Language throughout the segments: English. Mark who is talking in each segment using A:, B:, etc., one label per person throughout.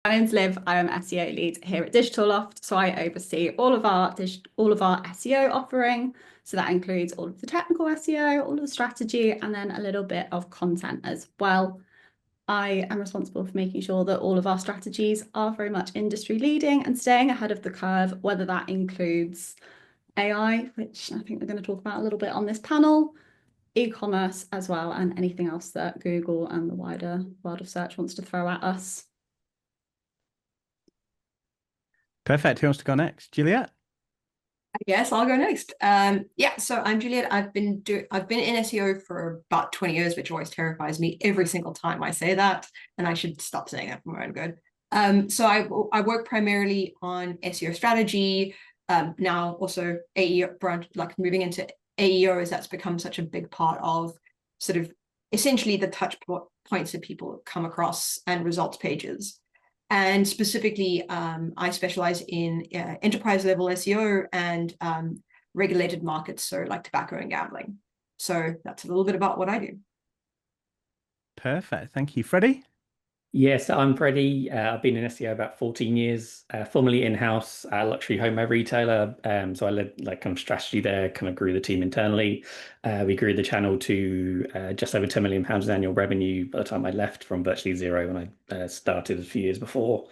A: My name's Liv. I am SEO lead here at Digitaloft. So I oversee all of our SEO offering. So that includes all of the technical SEO, all of the strategy, and then a little bit of content as well. I am responsible for making sure that all of our strategies are very much industry leading and staying ahead of the curve, whether that includes AI, which I think we're going to talk about a little bit on this panel, e-commerce as well, and anything else that Google and the wider world of search wants to throw at us.
B: Perfect. Who wants to go next? Juliette?
C: Yes, I'll go next. Yeah, so I'm Juliette. I've been in SEO for about 20 years, which always terrifies me every single time I say that, and I should stop saying that for my own good. So I work primarily on SEO strategy, now also AEO branch, like moving into AEO, as that's become such a big part of sort of essentially the touch points that people come across and results pages. And specifically, I specialize in enterprise level SEO and regulated markets, so like tobacco and gambling. So that's a little bit about what I do.
B: Perfect. Thank you. Freddie?
D: Yes, I'm Freddie. I've been in SEO about 14 years, formerly in-house luxury homeware retailer. So I led like kind of strategy there, kind of grew the team internally. We grew the channel to just over £10 million in annual revenue by the time I left, from virtually zero when I started a few years before.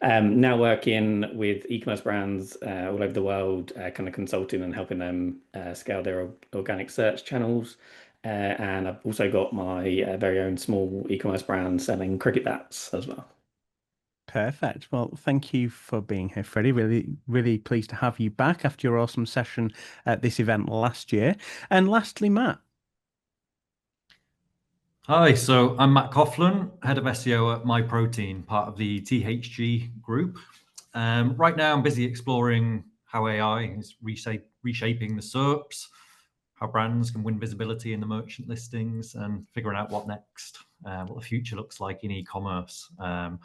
D: Now working with e-commerce brands all over the world, kind of consulting and helping them scale their organic search channels. And I've also got my very own small e-commerce brand selling cricket bats as well.
B: Perfect. Well, thank you for being here, Freddie. Really, really pleased to have you back after your awesome session at this event last year. And lastly, Matt.
E: Hi, so I'm Matt Coughlan, head of SEO at MyProtein, part of the THG group. Right now, I'm busy exploring how AI is reshaping the SERPs, how brands can win visibility in the merchant listings, and figuring out what next, what the future looks like in e-commerce. And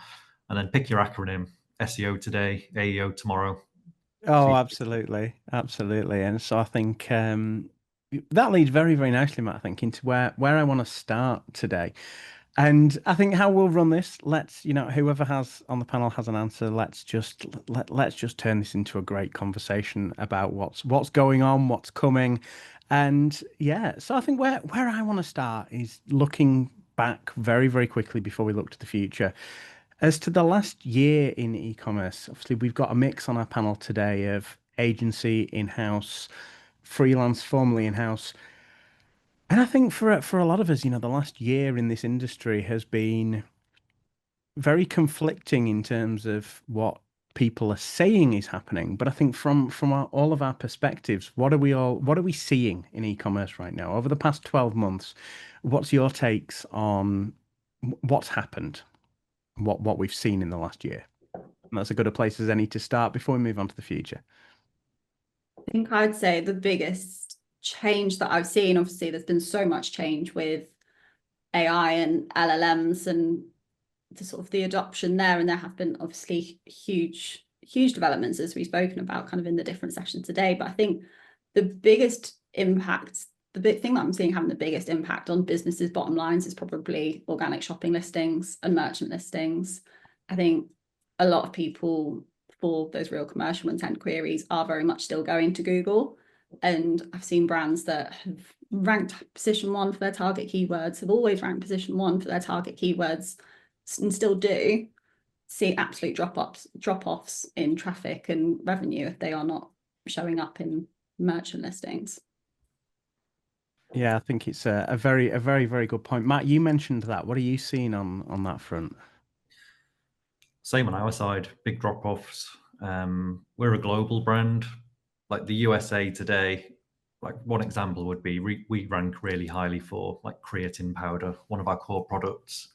E: then pick your acronym: SEO today, AEO tomorrow.
B: Oh, absolutely. Absolutely. And so I think that leads very, very nicely, Matt, I think, into where I want to start today. And I think how we'll run this, let's, whoever has on the panel has an answer, let's just turn this into a great conversation about what's going on, what's coming. And yeah, so I think where I want to start is looking back very, very quickly before we look to the future. As to the last year in e-commerce, obviously we've got a mix on our panel today of agency, in-house, freelance, formerly in-house. And I think for a lot of us, the last year in this industry has been very conflicting in terms of what people are saying is happening. But I think from all of our perspectives, what are we seeing in e-commerce right now? Over the past 12 months, what's your takes on what's happened, what we've seen in the last year? And that's as good a place as any to start before we move on to the future.
A: I think I'd say the biggest change that I've seen, obviously there's been so much change with AI and LLMs and the sort of the adoption there, and there have been obviously huge developments, as we've spoken about kind of in the different sessions today. But I think the biggest impact, the big thing that I'm seeing having the biggest impact on businesses' bottom lines is probably organic shopping listings and merchant listings. I think a lot of people, for those real commercial intent queries, are very much still going to Google. And I've seen brands that have ranked position 1 for their target keywords, have always ranked position 1 for their target keywords, and still do see absolute drop-offs in traffic and revenue if they are not showing up in merchant listings.
B: Yeah, I think it's a very, very good point. Matt, you mentioned that. What are you seeing on that front?
E: Same on our side, big drop-offs. We're a global brand. Like the USA today, like one example would be we rank really highly for like creatine powder, one of our core products.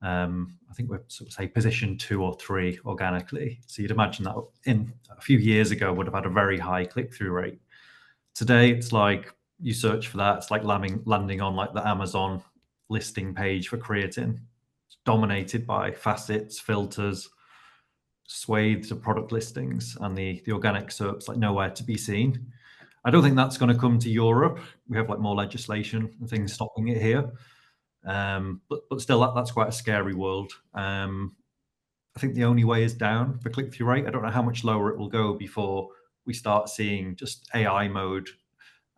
E: I think we're sort of say position 2 or 3 organically. So you'd imagine that in a few years ago would have had a very high click-through rate. Today, it's like you search for that, it's like landing on like the Amazon listing page for creatine. It's dominated by facets, filters, swathes of product listings, and the organic SERPs like nowhere to be seen. I don't think that's going to come to Europe. We have like more legislation and things stopping it here. But still, that's quite a scary world. I think the only way is down for click-through rate. I don't know how much lower it will go before we start seeing just AI mode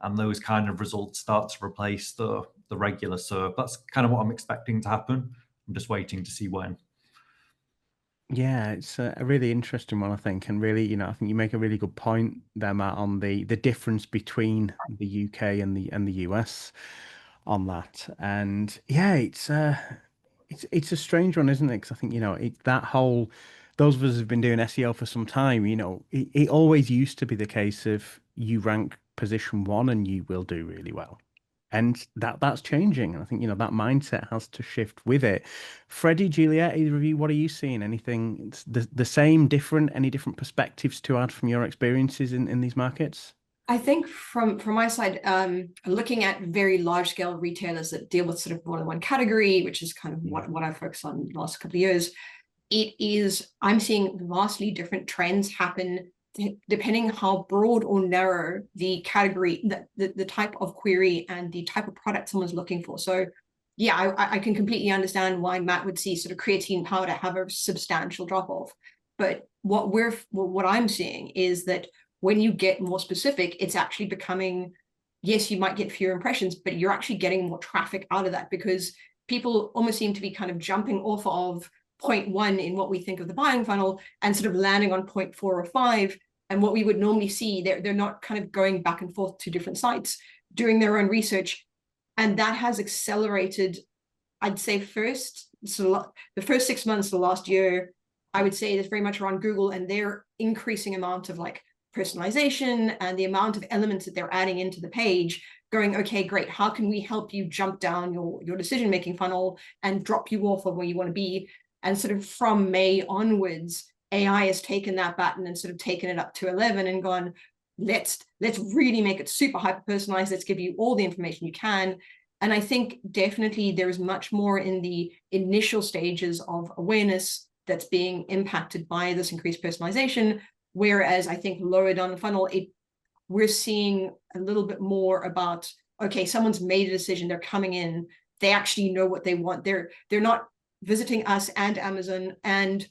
E: and those kind of results start to replace the regular SERP. That's kind of what I'm expecting to happen. I'm just waiting to see when.
B: Yeah, it's a really interesting one, I think, and really, I think you make a really good point there, Matt, on the difference between the UK and the US on that. And yeah, it's a strange one, isn't it? Because I think that whole those of us who've been doing SEO for some time, it always used to be the case of you rank position one and you will do really well. And that's changing. And I think, that mindset has to shift with it. Freddie, Juliette, either of you, what are you seeing? Anything the same, different, any different perspectives to add from your experiences in these markets?
C: I think from my side, looking at very large scale retailers that deal with sort of more than one category, which is kind of what I focus on the last couple of years, I'm seeing vastly different trends happen depending how broad or narrow the category, the type of query and the type of product someone's looking for. So yeah, I can completely understand why Matt would see sort of creatine powder have a substantial drop off. But what I'm seeing is that when you get more specific, it's actually becoming, yes, you might get fewer impressions, but you're actually getting more traffic out of that, because people almost seem to be kind of jumping off of point one in what we think of the buying funnel and sort of landing on point 4 or 5. And what we would normally see, they're not kind of going back and forth to different sites, doing their own research. And that has accelerated, I'd say the first 6 months of the last year, I would say is very much around Google and their increasing amount of like personalization and the amount of elements that they're adding into the page, going, okay, great, how can we help you jump down your decision-making funnel and drop you off of where you want to be? And sort of from May onwards, AI has taken that button and sort of taken it up to 11 and gone, let's really make it super hyper-personalized. Let's give you all the information you can. And I think definitely there is much more in the initial stages of awareness that's being impacted by this increased personalization. Whereas I think lower down the funnel, we're seeing a little bit more about, okay, someone's made a decision, they're coming in, they actually know what they want. They're not visiting us and Amazon and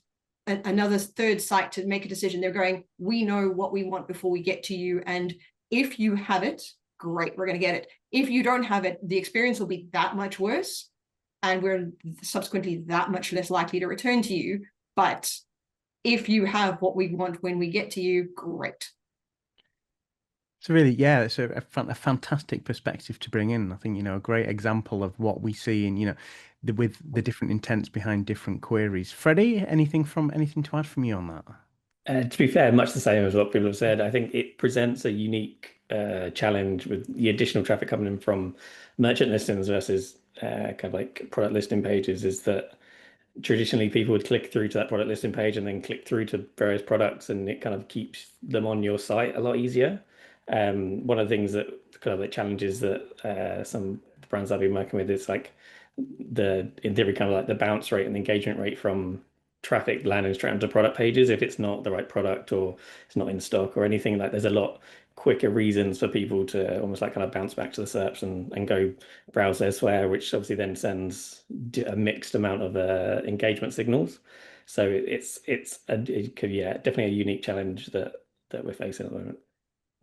C: another third site to make a decision. They're going, we know what we want before we get to you. And if you have it, great, we're going to get it. If you don't have it, the experience will be that much worse. And we're subsequently that much less likely to return to you. But if you have what we want when we get to you, great.
B: So really, yeah, it's a fantastic perspective to bring in. I think, a great example of what we see in, with the different intents behind different queries. Freddie, anything to add from you on that?
D: To be fair, much the same as what people have said. I think it presents a unique challenge with the additional traffic coming in from merchant listings versus kind of like product listing pages, is that traditionally people would click through to that product listing page and then click through to various products, and it kind of keeps them on your site a lot easier. One of the things that kind of like challenges that some brands I've been working with is like in theory kind of like the bounce rate and the engagement rate from traffic landing straight onto product pages if it's not the right product or it's not in stock or anything. Like there's a lot quicker reasons for people to almost like kind of bounce back to the SERPs and go browse elsewhere, which obviously then sends a mixed amount of engagement signals. So it's definitely a unique challenge that we're facing at the moment.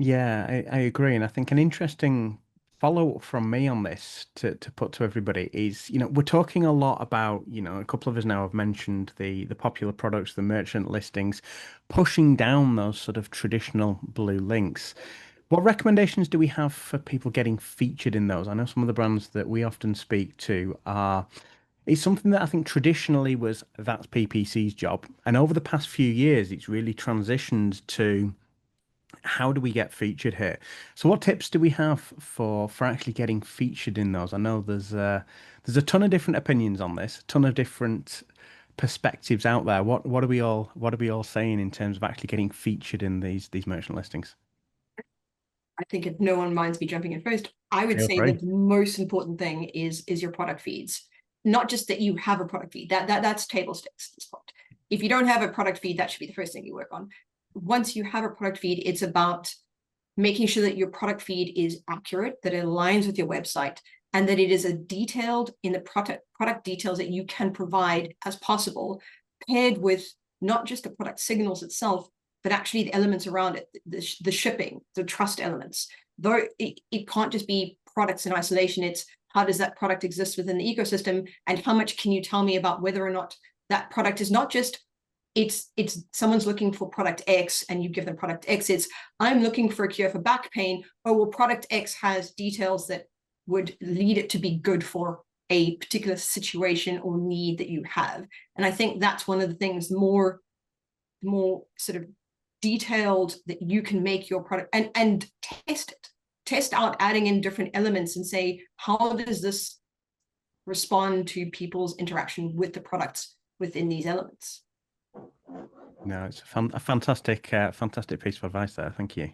B: Yeah, I agree. And I think an interesting follow-up from me on this to put to everybody is, we're talking a lot about, a couple of us now have mentioned the popular products, the merchant listings, pushing down those sort of traditional blue links. What recommendations do we have for people getting featured in those? I know some of the brands that we often speak to it's something that I think traditionally that's PPC's job. And over the past few years, it's really transitioned to how do we get featured here? So what tips do we have for actually getting featured in those? I know there's a ton of different opinions on this, a ton of different perspectives out there. What are we all saying in terms of actually getting featured in these merchant listings?
C: I think if no one minds me jumping in first, I would say that the most important thing is your product feeds. Not just that you have a product feed. That's table stakes at this point. If you don't have a product feed, that should be the first thing you work on. Once you have a product feed, it's about making sure that your product feed is accurate, that it aligns with your website, and that it is as detailed in the product details that you can provide as possible paired with not just the product signals itself, but actually the elements around it, the shipping, the trust elements. Though it can't just be products in isolation, it's how does that product exist within the ecosystem, and how much can you tell me about whether or not that product is not just it's someone's looking for product X and you give them product X. It's I'm looking for a cure for back pain. Oh, well, product X has details that would lead it to be good for a particular situation or need that you have. And I think that's one of the things more sort of detailed that you can make your product and test out adding in different elements and say, how does this respond to people's interaction with the products within these elements?
B: No, it's a fantastic piece of advice there. Thank you.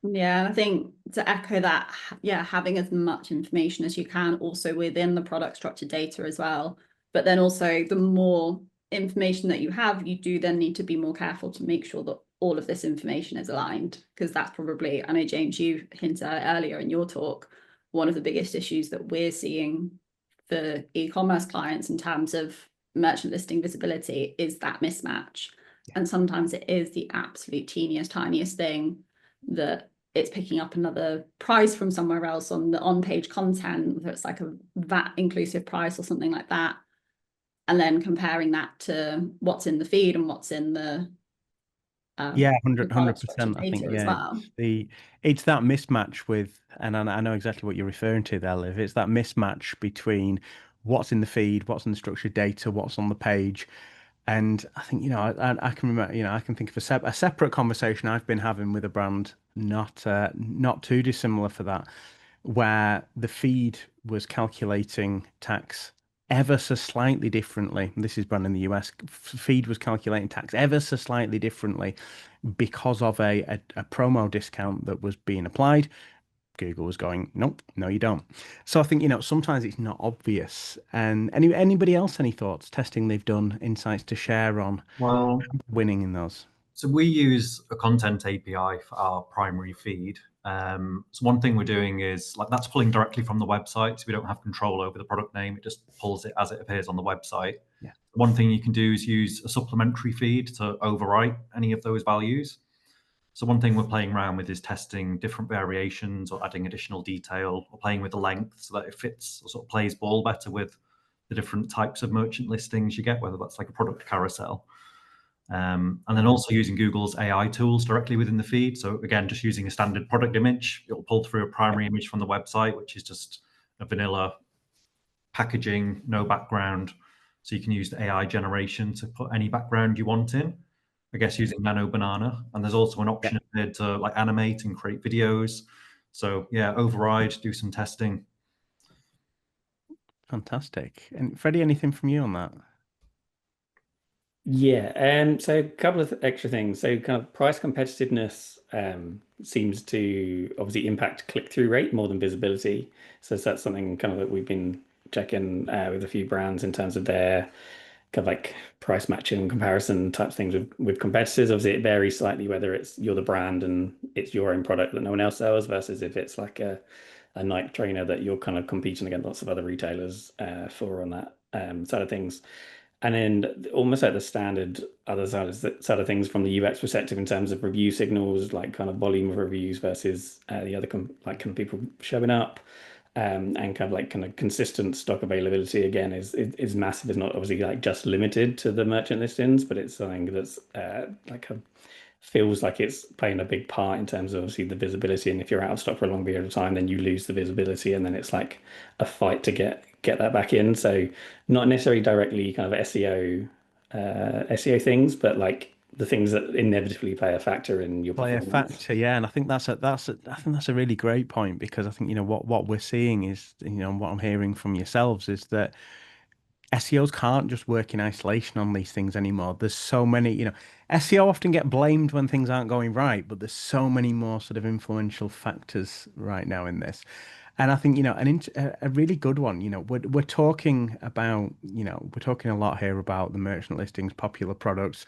A: Yeah, and I think to echo that, yeah, having as much information as you can also within the product structured data as well. But then also the more information that you have, you do then need to be more careful to make sure that all of this information is aligned, because that's probably, I know, James, you hinted at earlier in your talk, one of the biggest issues that we're seeing for e-commerce clients in terms of merchant listing visibility is that mismatch. Yeah. And sometimes it is the absolute tiniest thing that it's picking up another price from somewhere else on the on-page content, whether it's like a VAT inclusive price or something like that, and then comparing that to what's in the feed and what's in the
B: 100%. I think
A: well.
B: it's that mismatch with, and I know exactly what you're referring to there, Liv. It's that mismatch between what's in the feed, what's in the structured data, what's on the page. And I think, I can remember, I can think of a separate conversation I've been having with a brand, not too dissimilar for that, where the feed was calculating tax ever so slightly differently. This is brand in the US. Feed was calculating tax ever so slightly differently because of a promo discount that was being applied. Google was going, nope, no, you don't. So I think, sometimes it's not obvious. And anybody else, any thoughts, testing they've done, insights to share on winning in those?
E: So we use a content API for our primary feed. So one thing we're doing is that's pulling directly from the website. So we don't have control over the product name. It just pulls it as it appears on the website.
B: Yeah.
E: One thing you can do is use a supplementary feed to overwrite any of those values. So one thing we're playing around with is testing different variations or adding additional detail or playing with the length so that it fits or sort of plays ball better with the different types of merchant listings you get, whether that's like a product carousel. And then also using Google's AI tools directly within the feed. So again, just using a standard product image, it'll pull through a primary image from the website, which is just a vanilla packaging, no background. So you can use the AI generation to put any background you want in, I guess using Nano Banana. And there's also an option there to animate and create videos. So yeah, override, do some testing.
B: Fantastic. And Freddie, anything from you on that?
D: Yeah, so a couple of extra things. So kind of price competitiveness seems to obviously impact click-through rate more than visibility. So that's something kind of that we've been checking with a few brands in terms of their kind of like price matching and comparison type things with competitors. Obviously, it varies slightly whether it's you're the brand and it's your own product that no one else sells versus if it's like a Nike trainer that you're kind of competing against lots of other retailers for on that side of things. And then almost like the standard other side of things from the UX perspective in terms of review signals, like kind of volume of reviews versus the other kind of people showing up, and kind of consistent stock availability again is massive. It's not obviously like just limited to the merchant listings, but it's something that's feels like it's playing a big part in terms of obviously the visibility. And if you're out of stock for a long period of time, then you lose the visibility, and then it's like a fight to get that back in. So not necessarily directly kind of SEO things, but like the things that inevitably play a factor in your performance.
B: Play a factor, yeah. And I think I think that's a really great point, because I think what we're seeing is what I'm hearing from yourselves is that SEOs can't just work in isolation on these things anymore. There's so many, SEO often get blamed when things aren't going right, but there's so many more sort of influential factors right now in this. And I think, a really good one, we're talking about, we're talking a lot here about the merchant listings, popular products.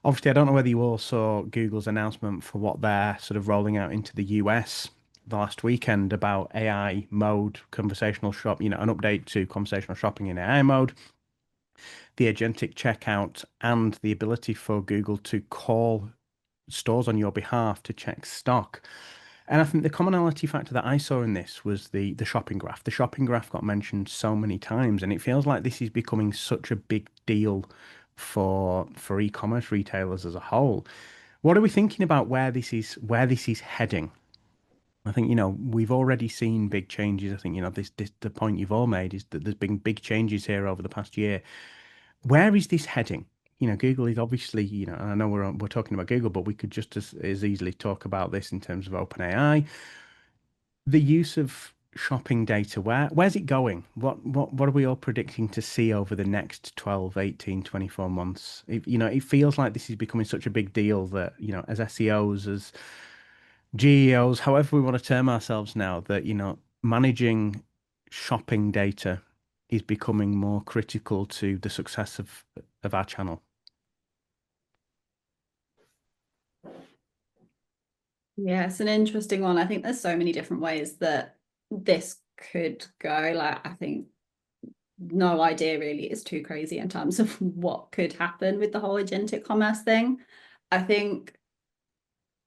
B: Obviously, I don't know whether you all saw Google's announcement for what they're sort of rolling out into the US the last weekend about AI mode, conversational shop, an update to conversational shopping in AI mode. the agentic checkout and the ability for Google to call stores on your behalf to check stock. And I think the commonality factor that I saw in this was the shopping graph. The shopping graph got mentioned so many times, and it feels like this is becoming such a big deal for e-commerce retailers as a whole. What are we thinking about where this is heading? I think, we've already seen big changes. I think, this the point you've all made is that there's been big changes here over the past year. Where is this heading? Google is obviously, I know we're talking about Google, but we could just as easily talk about this in terms of OpenAI. The use of shopping data, where's it going? What are we all predicting to see over the next 12, 18, 24 months? It feels like this is becoming such a big deal that, as SEOs, as GEOs, however we want to term ourselves now, that, managing shopping data is becoming more critical to the success of our channel.
A: Yeah, it's an interesting one. I think there's so many different ways that this could go. Like, I think no idea really is too crazy in terms of what could happen with the whole agentic commerce thing. I think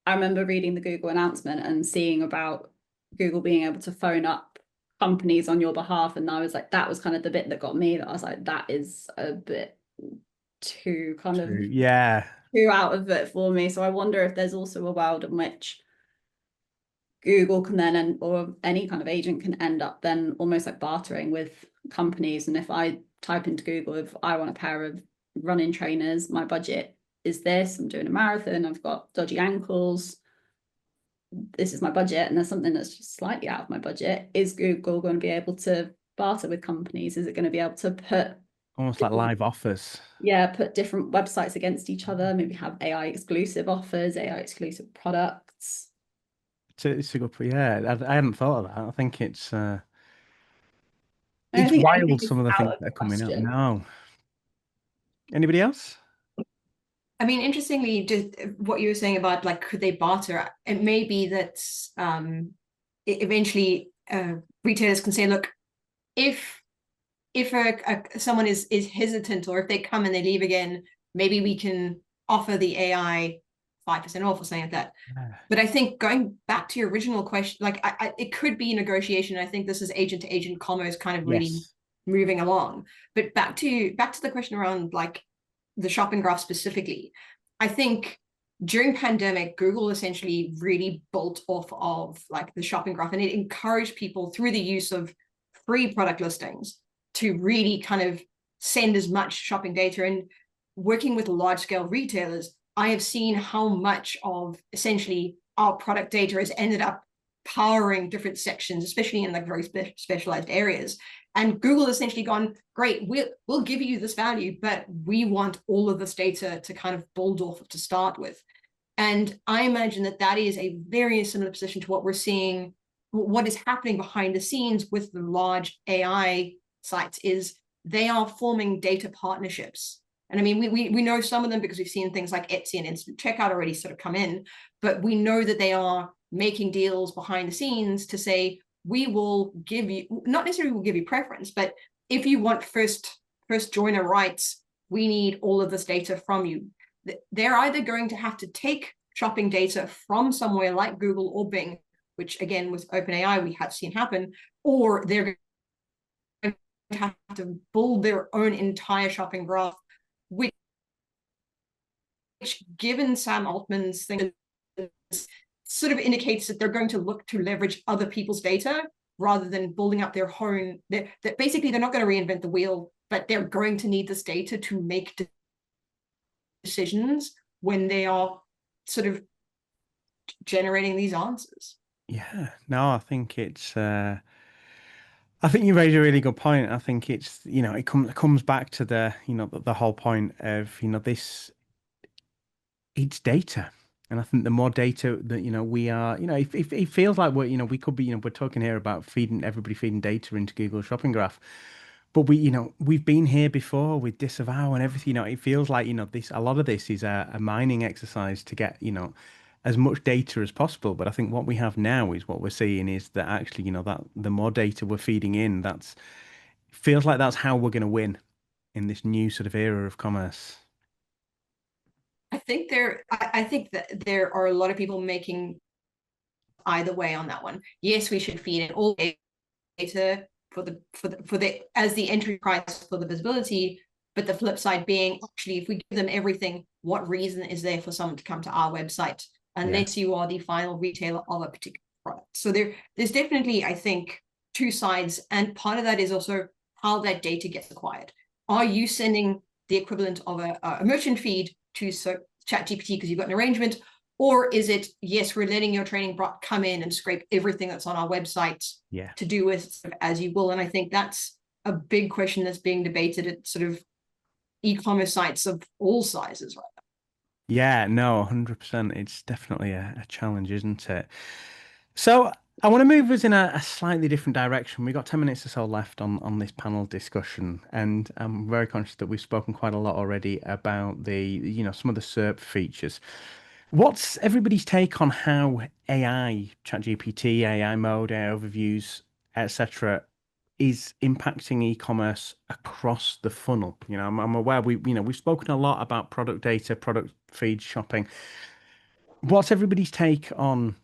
A: I remember reading the Google announcement and seeing about Google being able to phone up companies on your behalf. And I was like, that was kind of the bit that got me, that I was like, that is a bit too kind of too out of it for me. So I wonder if there's also a world in which Google can then, or any kind of agent can end up then almost like bartering with companies. And if I type into Google, if I want a pair of running trainers, my budget is this, I'm doing a marathon, I've got dodgy ankles, this is my budget, and there's something that's just slightly out of my budget, is Google going to be able to barter with companies? Is it going to be able to put
B: almost like live offers?
A: Yeah, put different websites against each other, maybe have AI exclusive offers, AI exclusive products.
B: It's a good point. Yeah, I hadn't thought of that. I think it's wild, some of the things that are coming up. No. Anybody else?
C: I mean, interestingly, just what you were saying about like, could they barter? It may be that eventually retailers can say, look, if someone is hesitant, or if they come and they leave again, maybe we can offer the AI 5% off or something like that. Yeah. But I think going back to your original question, like it could be negotiation. I think this is agent to agent commerce kind of really moving along. But back to the question around like the shopping graph specifically, I think during pandemic, Google essentially really built off of like the shopping graph, and it encouraged people through the use of free product listings to really kind of send as much shopping data. And working with large scale retailers, I have seen how much of essentially our product data has ended up powering different sections, especially in like very specialized areas. And Google essentially gone, great, we'll give you this value, but we want all of this data to kind of build off of to start with. And I imagine that is a very similar position to what we're seeing, what is happening behind the scenes with the large AI sites, is they are forming data partnerships. And I mean, we know some of them because we've seen things like Etsy and Instant Checkout already sort of come in, but we know that they are making deals behind the scenes to say, we will give you, not necessarily will give you preference, but if you want first joiner rights, we need all of this data from you. They're either going to have to take shopping data from somewhere like Google or Bing, which again, with OpenAI, we have seen happen, or they're going to have to build their own entire shopping graph, which given Sam Altman's thing, sort of indicates that they're going to look to leverage other people's data rather than building up their own. That basically they're not going to reinvent the wheel, but they're going to need this data to make decisions when they are sort of generating these answers.
B: Yeah, no, I think it's I think you raised a really good point. I think it's, it comes back to the, the whole point of, this, it's data. And I think the more data that, we are, it feels like we're, we could be, we're talking here about everybody feeding data into Google Shopping Graph. But we've been here before with disavow and everything, it feels like, a lot of this is a mining exercise to get, as much data as possible. But I think what we have now is what we're seeing is that actually, that the more data we're feeding in, feels like that's how we're going to win. in this new sort of era of commerce?
C: I think that there are a lot of people making either way on that one. Yes, we should feed in all data for the as the entry price for the visibility, but the flip side being, actually, if we give them everything, what reason is there for someone to come to our website unless you are the final retailer of a particular product? So there's definitely, I think, two sides, and part of that is also how that data gets acquired. Are you sending the equivalent of a merchant feed to ChatGPT because you've got an arrangement, or is it, yes, we're letting your training bot come in and scrape everything that's on our website to do with sort of as you will? And I think that's a big question that's being debated at sort of e-commerce sites of all sizes right now.
B: Yeah, no, 100%. It's definitely a challenge, isn't it? So I want to move us in a slightly different direction. We've got 10 minutes or so left on this panel discussion, and I'm very conscious that we've spoken quite a lot already about some of the SERP features. What's everybody's take on how AI, ChatGPT, AI mode, AI overviews, etc., is impacting e-commerce across the funnel? I'm aware we've spoken a lot about product data, product feed shopping. What's everybody's take on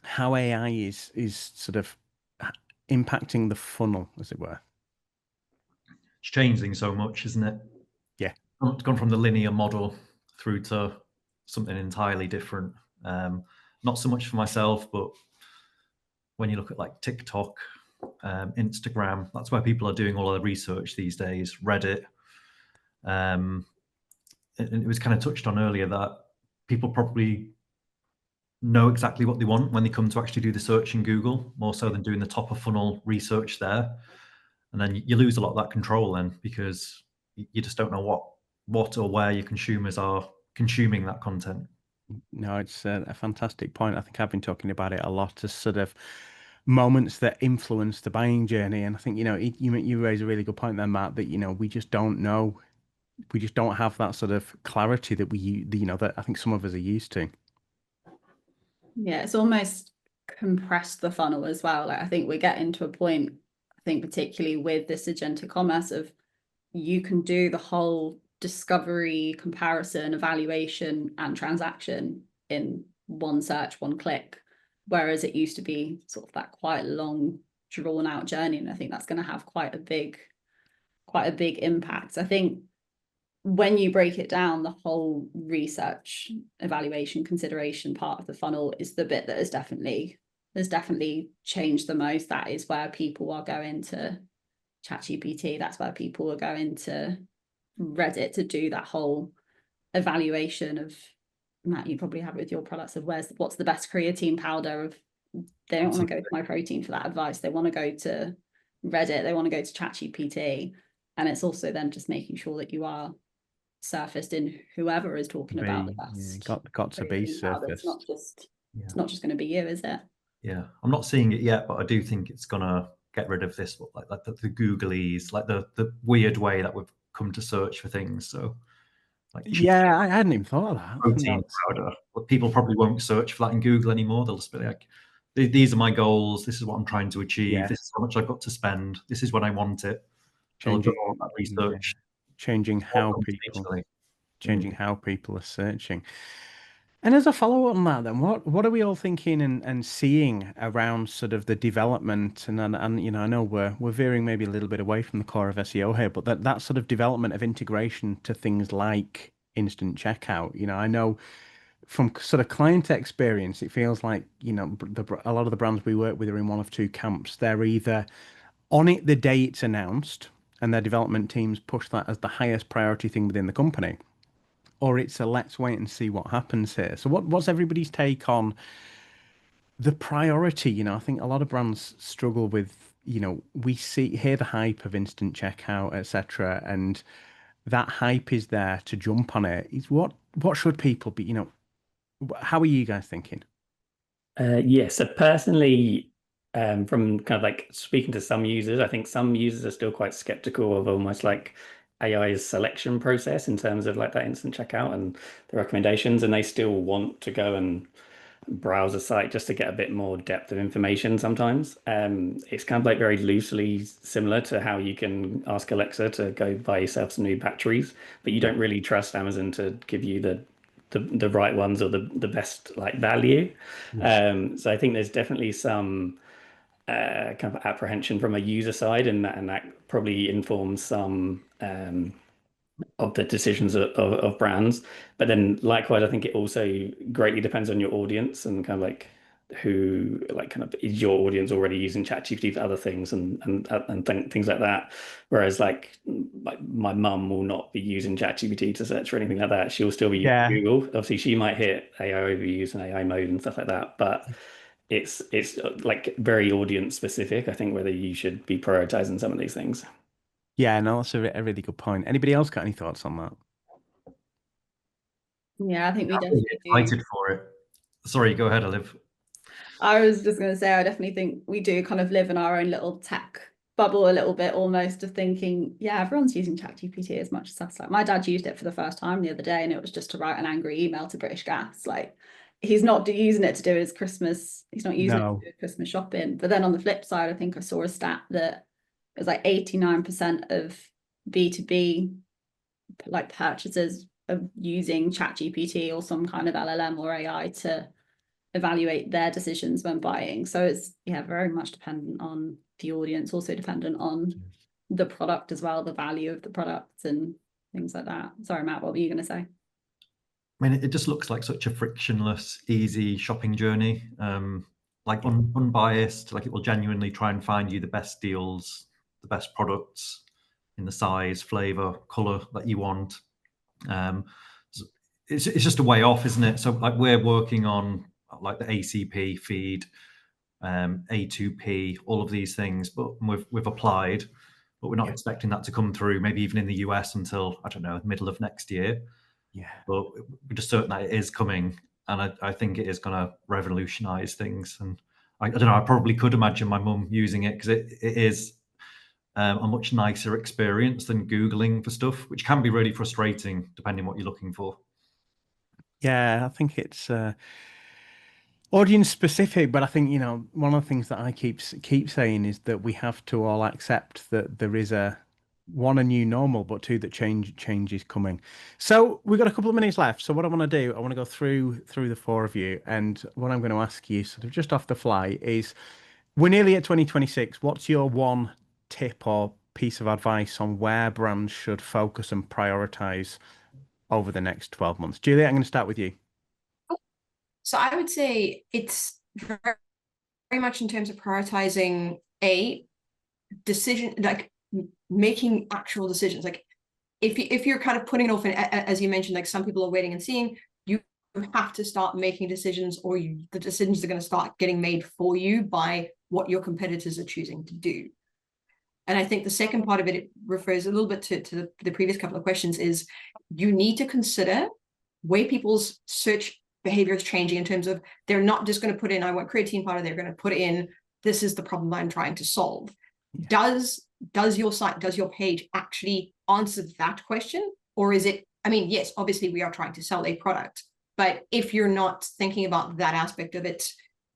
B: how AI is sort of impacting the funnel, as it were?
E: It's changing so much, isn't it?
B: Yeah.
E: It's gone from the linear model through to something entirely different. Not so much for myself, but when you look at like TikTok, Instagram, that's where people are doing all of the research these days. Reddit. And it was kind of touched on earlier that people probably know exactly what they want when they come to actually do the search in Google, more so than doing the top of funnel research there. And then you lose a lot of that control then, because you just don't know what or where your consumers are consuming that content.
B: No, it's a fantastic point. I think I've been talking about it a lot as sort of moments that influence the buying journey. And I think, you raise a really good point there, Matt, that, we just don't know. We just don't have that sort of clarity that that I think some of us are used to.
A: Yeah, it's almost compressed the funnel as well. Like, I think we're getting to a point, I think particularly with this agentic commerce, of you can do the whole discovery, comparison, evaluation, and transaction in one search, one click, whereas it used to be sort of that quite long, drawn out journey. And I think that's going to have quite a big impact. I think when you break it down, the whole research, evaluation, consideration part of the funnel is the bit that has definitely changed the most. That is where people are going to ChatGPT. That's where people are going to Reddit to do that whole evaluation of, Matt, you probably have it with your products, of what's the best creatine powder. Of they don't want to go to MyProtein for that advice. They want to go to Reddit. They want to go to ChatGPT. And it's also then just making sure that you are surfaced in whoever is talking about the best.
B: Got to be surfaced.
A: It's not just going to be you, is it?
E: Yeah, I'm not seeing it yet, but I do think it's gonna get rid of this, like the Googlies, like the weird way that we've come to search for things. So, like,
B: yeah, I hadn't even thought of that.
E: Protein powder, but people probably won't search for that in Google anymore. They'll just be like, "These are my goals. This is what I'm trying to achieve.
B: Yeah.
E: This is how much I've got to spend. This is when I want it."
B: Changing
E: all that research,
B: changing how people are searching. And as a follow-up on that, then what are we all thinking and seeing around sort of the development? And I know we're veering maybe a little bit away from the core of SEO here, but that sort of development of integration to things like instant checkout. I know from sort of client experience, it feels like a lot of the brands we work with are in one of two camps. They're either on it the day it's announced, and their development teams push that as the highest priority thing within the company, or it's a let's wait and see what happens here. So what's everybody's take on the priority? I think a lot of brands struggle with, we hear the hype of instant checkout, etc., and that hype is there to jump on it. What should people be, how are you guys thinking?
D: So personally, from kind of like speaking to some users, I think some users are still quite skeptical of almost like AI's selection process in terms of like that instant checkout and the recommendations, and they still want to go and browse a site just to get a bit more depth of information sometimes. It's kind of like very loosely similar to how you can ask Alexa to go buy yourself some new batteries, but you don't really trust Amazon to give you the right ones or the best like value. So I think there's definitely some kind of apprehension from a user side, and that probably informs some of the decisions of brands. But then likewise, I think it also greatly depends on your audience and kind of like who, like, kind of, is your audience already using ChatGPT for other things and things like that. Whereas like my mum will not be using ChatGPT to search for anything like that. She'll still be using Google. Obviously, she might hit AI overviews and AI mode and stuff like that, but it's like very audience specific, I think, whether you should be prioritizing some of these things.
B: Yeah, no, that's a really good point. Anybody else got any thoughts on that?
A: Yeah, I think we
E: I'm
A: definitely
E: really
A: do.
E: excited for it. Sorry, go ahead, Olive.
A: I was just going to say, I definitely think we do kind of live in our own little tech bubble a little bit, almost, of thinking, yeah, everyone's using ChatGPT as much as us. Like, my dad used it for the first time the other day, and it was just to write an angry email to British Gas. Like, he's not using it to do his Christmas, he's not using it to do his Christmas shopping. But then on the flip side, I think I saw a stat that it was like 89% of B2B like purchases of using ChatGPT or some kind of LLM or AI to evaluate their decisions when buying. So it's, yeah, very much dependent on the audience, also dependent on the product as well, the value of the product and things like that. Sorry, Matt, what were you going to say?
E: I mean, it just looks like such a frictionless, easy shopping journey. Like unbiased, like it will genuinely try and find you the best deals, the best products in the size, flavor, color that you want. So it's just a way off, isn't it? So like we're working on like the ACP feed, A2P, all of these things, but we've applied, but we're not expecting that to come through, maybe even in the US until, I don't know, middle of next year.
B: Yeah.
E: But we're just certain that it is coming, and I think it is going to revolutionize things. And I don't know, I probably could imagine my mum using it, because it is a much nicer experience than Googling for stuff, which can be really frustrating depending what you're looking for.
B: Yeah, I think it's audience specific, but I think, one of the things that I keep saying is that we have to all accept that there is a new normal, but two, that change is coming. So we've got a couple of minutes left. So what I want to do, I want to go through the four of you, and what I'm going to ask you, sort of just off the fly, is we're nearly at 2026. What's your one tip or piece of advice on where brands should focus and prioritize over the next 12 months? Juliette, I'm going to start with you.
C: So I would say it's very much in terms of prioritizing a decision, like making actual decisions. Like if you're kind of putting it off, and as you mentioned, like some people are waiting and seeing, you have to start making decisions, or the decisions are going to start getting made for you by what your competitors are choosing to do. And I think the second part of it refers a little bit to the previous couple of questions, is you need to consider where people's search behavior is changing, in terms of they're not just going to put in, I want creatine powder, they're going to put in, this is the problem I'm trying to solve. Yeah. Does your site, does your page actually answer that question? Or is it, I mean, yes, obviously we are trying to sell a product, but if you're not thinking about that aspect of it,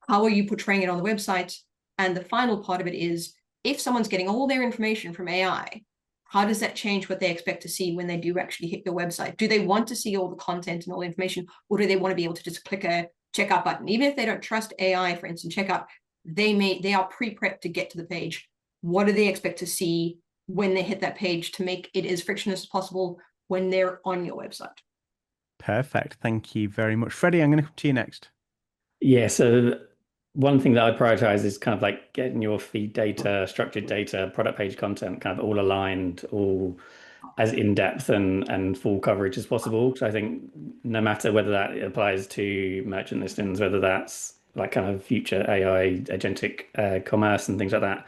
C: how are you portraying it on the website? And the final part of it is, if someone's getting all their information from AI, how does that change what they expect to see when they do actually hit your website? Do they want to see all the content and all the information, or do they want to be able to just click a checkout button? Even if they don't trust AI, for instance, checkout, they are pre-prepped to get to the page. What do they expect to see when they hit that page to make it as frictionless as possible when they're on your website?
B: Perfect. Thank you very much. Freddie, I'm going to come to you next.
D: Yeah, so one thing that I'd prioritize is kind of like getting your feed data, structured data, product page content kind of all aligned, all as in-depth and full coverage as possible. So I think no matter whether that applies to merchant listings, whether that's like kind of future AI, agentic commerce and things like that,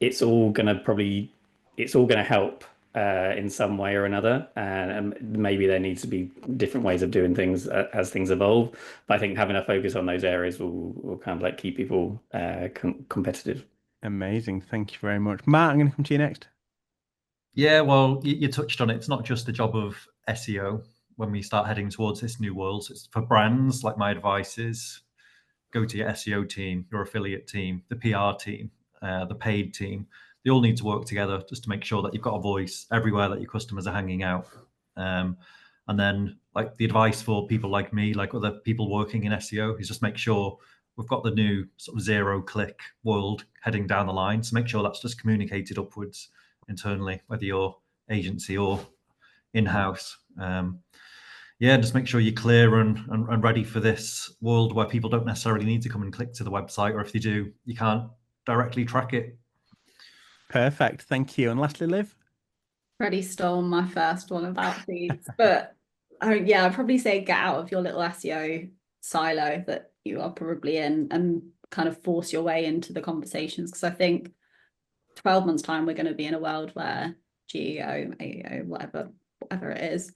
D: it's all going to help in some way or another. And maybe there needs to be different ways of doing things as things evolve. But I think having a focus on those areas will kind of like keep people competitive.
B: Amazing. Thank you very much. Matt, I'm going to come to you next.
E: Yeah, well, you touched on it. It's not just the job of SEO when we start heading towards this new world. So it's for brands. Like, my advice is go to your SEO team, your affiliate team, the PR team, the paid team. They all need to work together just to make sure that you've got a voice everywhere that your customers are hanging out. And then, like, the advice for people like me, like other people working in SEO, is just make sure we've got the new sort of zero-click world heading down the line. So make sure that's just communicated upwards internally, whether you're agency or in-house. Yeah, just make sure you're clear and ready for this world where people don't necessarily need to come and click to the website, or if they do, you can't directly track it.
B: Perfect. Thank you. And lastly, Liv?
A: Freddie stole my first one about feeds, but yeah, I'd probably say get out of your little SEO silo that you are probably in and kind of force your way into the conversations. Because I think 12 months time, we're going to be in a world where GEO, AEO, whatever it is,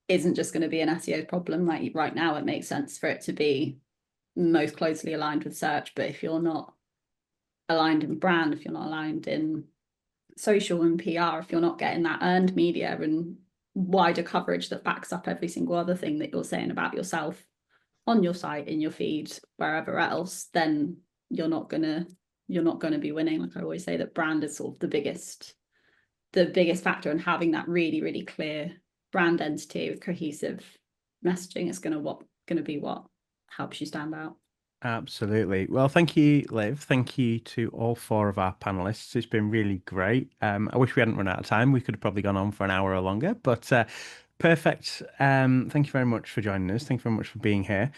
A: isn't just going to be an SEO problem. Like right now, it makes sense for it to be most closely aligned with search. But if you're not aligned in brand, if you're not aligned in social and PR, if you're not getting that earned media and wider coverage that backs up every single other thing that you're saying about yourself on your site, in your feed, wherever else, then you're not gonna be winning. Like I always say, that brand is sort of the biggest factor, and having that really, really clear brand entity with cohesive messaging is going to be what helps you stand out.
B: Absolutely. Well, thank you, Liv. Thank you to all 4 of our panelists. It's been really great. I wish we hadn't run out of time. We could have probably gone on for an hour or longer, but perfect. Thank you very much for joining us. Thank you very much for being here.